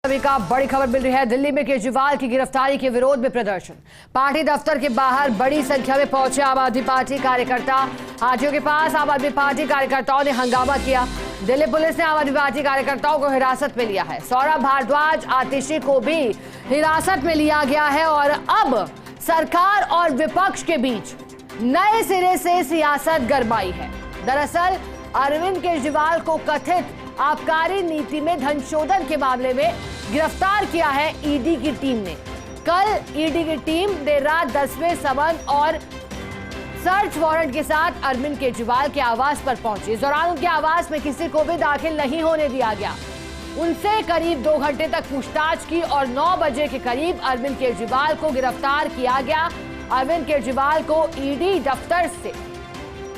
अभी का बड़ी खबर मिल रही है। दिल्ली में केजरीवाल की गिरफ्तारी के विरोध में प्रदर्शन। पार्टी दफ्तर के बाहर बड़ी संख्या में पहुंचे आम आदमी पार्टी कार्यकर्ता। आरटीओ के पास आम आदमी पार्टी कार्यकर्ताओं ने हंगामा किया। दिल्ली पुलिस ने आम आदमी पार्टी कार्यकर्ताओं को हिरासत में लिया है। सौरभ भारद्वाज, आतिशी को भी हिरासत में लिया गया है और अब सरकार और विपक्ष के बीच नए सिरे से सियासत गरमाई है। दरअसल अरविंद केजरीवाल को कथित आबकारी नीति में धन शोधन के मामले में गिरफ्तार किया है ईडी की टीम ने। कल ईडी की टीम देर रात 10वें समन और सर्च वारंट के साथ अरविंद केजरीवाल के आवास पर पहुंची। इस दौरान उनके आवास में किसी को भी दाखिल नहीं होने दिया गया। उनसे करीब 2 घंटे तक पूछताछ की और 9 बजे के करीब अरविंद केजरीवाल को गिरफ्तार किया गया। अरविंद केजरीवाल को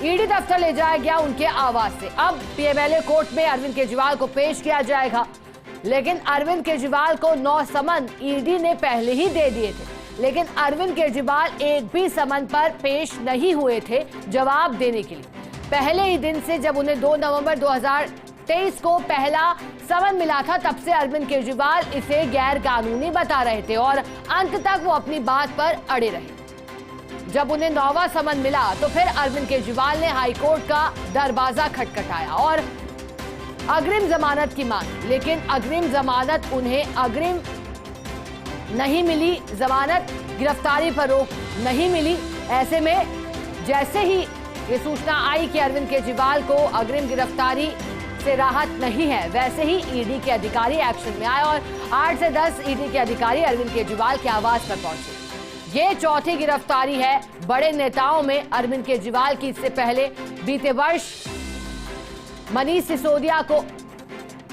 ईडी दफ्तर ले जाया गया उनके आवास से। अब पीएमएलए कोर्ट में अरविंद केजरीवाल को पेश किया जाएगा, लेकिन अरविंद केजरीवाल को 9 समन ईडी ने पहले ही दे दिए थे, लेकिन अरविंद केजरीवाल एक भी समन पर पेश नहीं हुए थे जवाब देने के लिए। पहले ही दिन से जब उन्हें 2 नवंबर 2023 को पहला समन मिला था, तब से अरविंद केजरीवाल इसे गैर कानूनी बता रहे थे और अंत तक वो अपनी बात पर अड़े रहे। जब उन्हें 9वां समन मिला तो फिर अरविंद केजरीवाल ने हाईकोर्ट का दरवाजा खटखटाया और अग्रिम जमानत की मांग, लेकिन अग्रिम जमानत उन्हें अग्रिम नहीं मिली। जमानत गिरफ्तारी पर रोक नहीं मिली। ऐसे में जैसे ही ये सूचना आई कि अरविंद केजरीवाल को अग्रिम गिरफ्तारी से राहत नहीं है, वैसे ही ईडी के अधिकारी एक्शन में आए और 8 से 10 ईडी के अधिकारी अरविंद केजरीवाल के आवास पर पहुंचे। ये चौथी गिरफ्तारी है बड़े नेताओं में अरविंद केजरीवाल की। इससे पहले बीते वर्ष मनीष सिसोदिया को,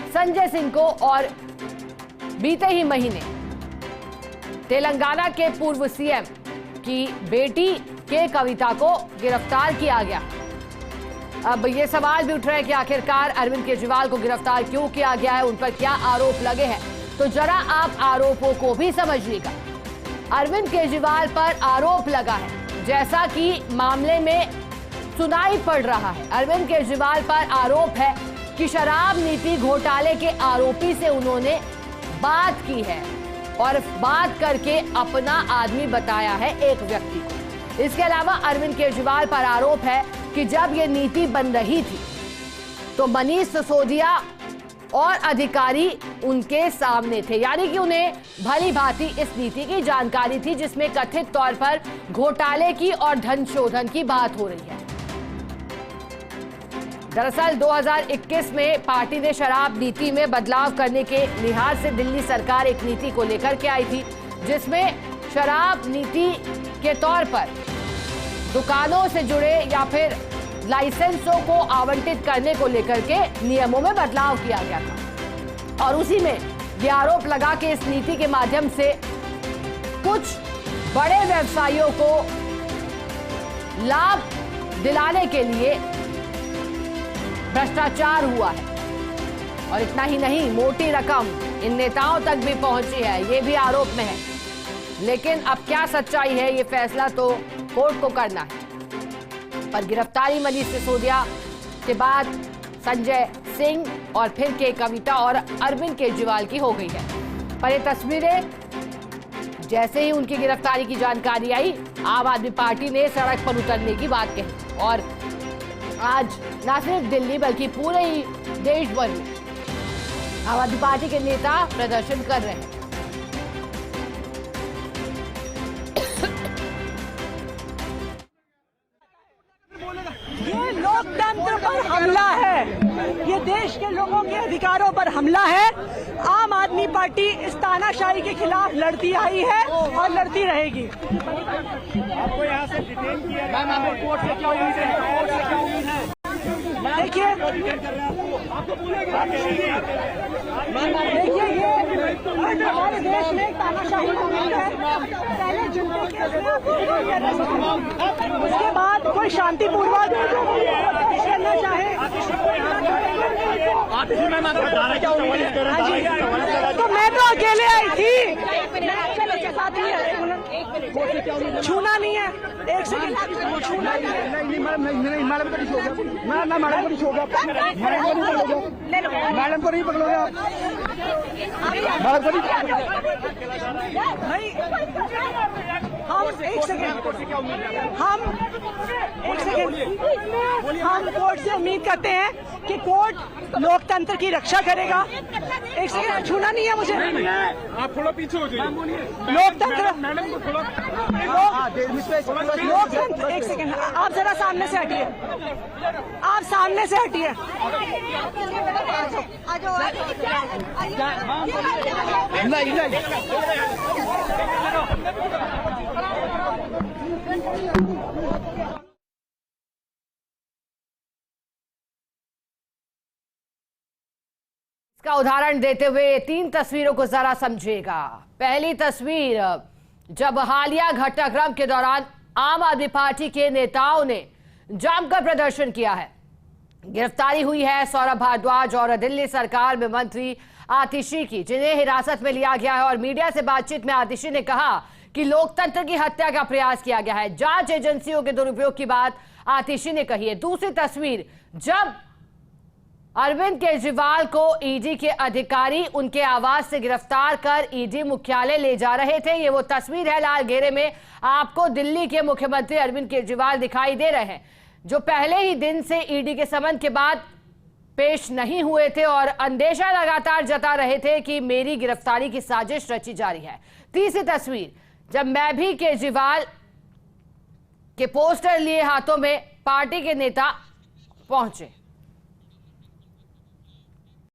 संजय सिंह को और बीते ही महीने तेलंगाना के पूर्व सीएम की बेटी के कविता को गिरफ्तार किया गया। अब ये सवाल भी उठ रहे हैं कि आखिरकार अरविंद केजरीवाल को गिरफ्तार क्यों किया गया है, उन पर क्या आरोप लगे हैं। तो जरा आप आरोपों को भी समझिएगा। अरविंद केजरीवाल पर आरोप लगा है, जैसा कि मामले में सुनाई पड़ रहा है। अरविंद केजरीवाल पर आरोप है कि शराब नीति घोटाले के आरोपी से उन्होंने बात की है और बात करके अपना आदमी बताया है एक व्यक्ति को। इसके अलावा अरविंद केजरीवाल पर आरोप है कि जब ये नीति बन रही थी तो मनीष सिसोदिया और अधिकारी उनके सामने थे, यानी कि उन्हें भली भांति इस नीति की जानकारी थी जिसमें कथित तौर पर घोटाले की और धन शोधन की बात हो रही है। दरअसल 2021 में पार्टी ने शराब नीति में बदलाव करने के लिहाज से दिल्ली सरकार एक नीति को लेकर के आई थी, जिसमें शराब नीति के तौर पर दुकानों से जुड़े या फिर लाइसेंसों को आवंटित करने को लेकर के नियमों में बदलाव किया गया था। और उसी में यह आरोप लगा कि इस नीति के माध्यम से कुछ बड़े व्यवसायियों को लाभ दिलाने के लिए भ्रष्टाचार हुआ है। और इतना ही नहीं, मोटी रकम इन नेताओं तक भी पहुंची है, ये भी आरोप में है। लेकिन अब क्या सच्चाई है, ये फैसला तो कोर्ट को करना है। पर गिरफ्तारी मनीष सिसोदिया के बाद संजय सिंह और फिर के कविता और अरविंद केजरीवाल की हो गई है। पर ये तस्वीरें जैसे ही उनकी गिरफ्तारी की जानकारी आई, आम आदमी पार्टी ने सड़क पर उतरने की बात कही और आज न सिर्फ दिल्ली बल्कि पूरे ही देश भर में आम आदमी पार्टी के नेता प्रदर्शन कर रहे हैं। ये लोकतंत्र पर हमला है, ये देश के लोगों के अधिकारों पर हमला है। आम आदमी पार्टी इस तानाशाही के खिलाफ लड़ती आई है और लड़ती रहेगी। आपको यहाँ से डिटेन किया गया, कोर्ट से क्या उम्मीद है? कोर्ट से क्या उम्मीद है? देखिए ये हमारे देश में तानाशाही हुई है। पहले जुम्मे उसके बाद कोई शांतिपूर्वक करना चाहे तो मैं तो अकेले आई थी, छूना नहीं है। एक सेकंड, छूना नहीं, मैडम को नहीं होगा, मैडम को नहीं होगा, मैडम को नहीं पकड़ोगे आप। भाई हम एक सेकेंड हम कोर्ट से उम्मीद करते हैं कि कोर्ट लोकतंत्र की रक्षा करेगा। एक सेकेंड, छूना नहीं है मुझे। आप थोड़ा पीछे हो जाइए। लोकतंत्र मैडम को थोड़ा लोकतंत्र, एक सेकेंड, आप जरा सामने से हटिए, आप सामने से हटिए। इसका उदाहरण देते हुए 3 तस्वीरों को जरा समझिएगा। पहली तस्वीर, जब हालिया घटनाक्रम के दौरान आम आदमी पार्टी के नेताओं ने जमकर प्रदर्शन किया है। गिरफ्तारी हुई है सौरभ भारद्वाज और दिल्ली सरकार में मंत्री आतिशी की, जिन्हें हिरासत में लिया गया है। और मीडिया से बातचीत में आतिशी ने कहा कि लोकतंत्र की हत्या का प्रयास किया गया है। जांच एजेंसियों के दुरुपयोग की बात आतिशी ने कही है। दूसरी तस्वीर, जब अरविंद केजरीवाल को ईडी के अधिकारी उनके आवास से गिरफ्तार कर ईडी मुख्यालय ले जा रहे थे। ये वो तस्वीर है, लाल घेरे में आपको दिल्ली के मुख्यमंत्री अरविंद केजरीवाल दिखाई दे रहे हैं, जो पहले ही दिन से ईडी के समन के बाद पेश नहीं हुए थे और अंदेशा लगातार जता रहे थे कि मेरी गिरफ्तारी की साजिश रची जा रही है। तीसरी तस्वीर, जब मैं भी केजरीवाल के पोस्टर लिए हाथों में पार्टी के नेता पहुंचे।